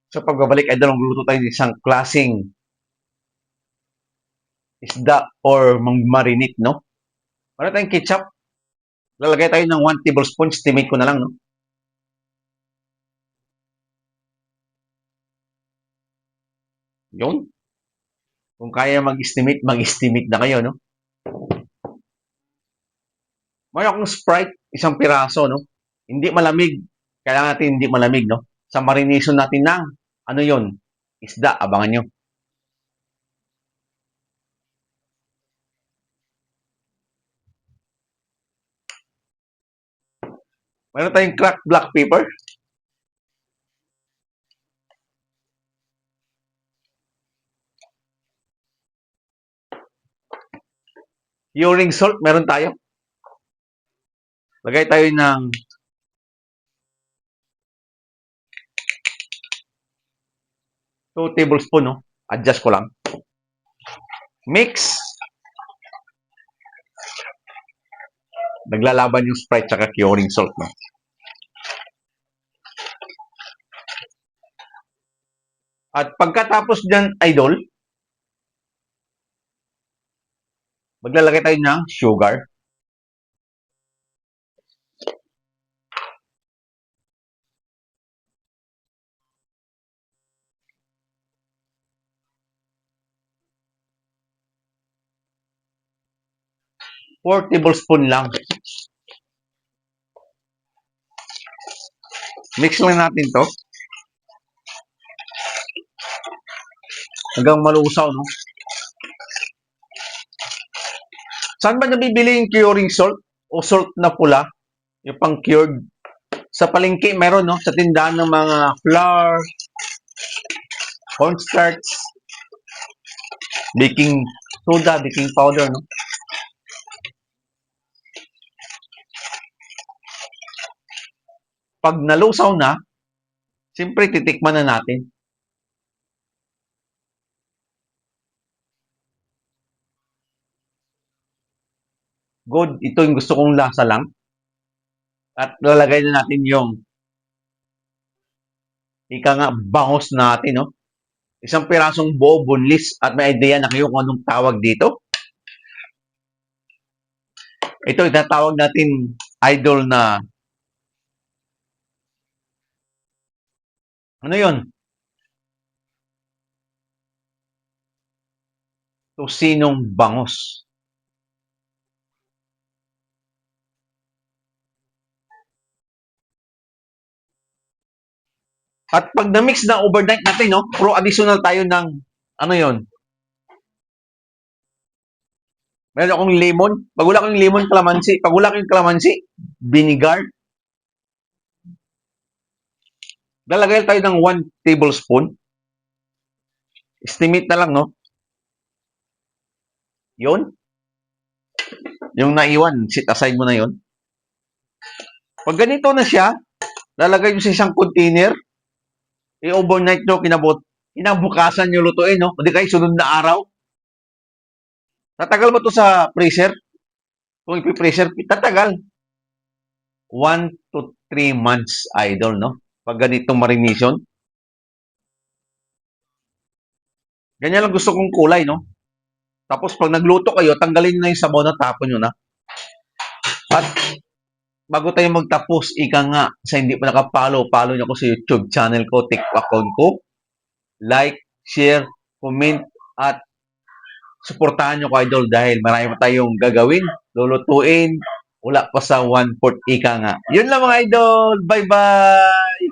Sa pagbabalik, idol, magluto tayo ng isang klaseng isda or marinate, no? Wala tayong ketchup. Lalagay tayo ng 1 tablespoon. Estimate ko na lang, no? Yun. Kung kaya mag-estimate, mag-estimate na kayo, no? Mayroon akong Sprite, isang piraso, no? Hindi malamig. Kailangan natin hindi malamig, no? Sa marination natin ng, ano yon, isda, abangan nyo. Mayroon tayong cracked black pepper. Curing salt, meron tayo. Lagay tayo ng 2 tablespoon, no? Adjust ko lang. Mix. Naglalaban yung Sprite tsaka curing salt, no? At pagkatapos dyan, idol, maglalagay tayo ng sugar. Four tablespoon lang. Mix lang natin to. Hanggang malusaw, no? Saan ba nabibili yung curing salt o salt na pula? Yung pang cured. Sa palengke meron, no? Sa tindahan ng mga flour, cornstarch, baking soda, baking powder, no? Pag nalusaw na, siyempre titikman na natin. Good, ito yung gusto kong lasa lang. At lalagay na natin yung ika nga bangos natin, no? Isang pirasong buo, boneless, at may idea na kayo kung anong tawag dito. Ito, itatawag natin idol na ano yun? Tosinong bangos. At pag na-mix na overnight natin, no, pro additional tayo ng, ano yon? Meron akong lemon. Pag wala kang lemon, kalamansi. Pag wala kang kalamansi, vinegar. Lalagay tayo ng 1 tablespoon. Estimate na lang, no? Yun. Yung naiwan, sit aside mo na yon. Pag ganito na siya, lalagay nyo sa isang container. I-overnight nyo, kinabukasan nyo lutuin, no? Hindi kayo sunod na araw. Tatagal ba to sa freezer? Kung ipi-freezer, tatagal. 1 to 3 months, idol, no? Pag ganitong marination. Ganyan lang gusto kong kulay, no? Tapos pag nagluto kayo, tanggalin na yung sabaw na tapon nyo na. At bago tayo magtapos, ika nga, sa hindi pa nakapollow, follow nyo ako sa YouTube channel ko, TikTok account ko. Like, share, comment, at suportahan nyo ko, idol, dahil marami pa tayong gagawin, lulutuin, wala pa sa 1/4 ika nga. Yun lang mga idol. Bye-bye!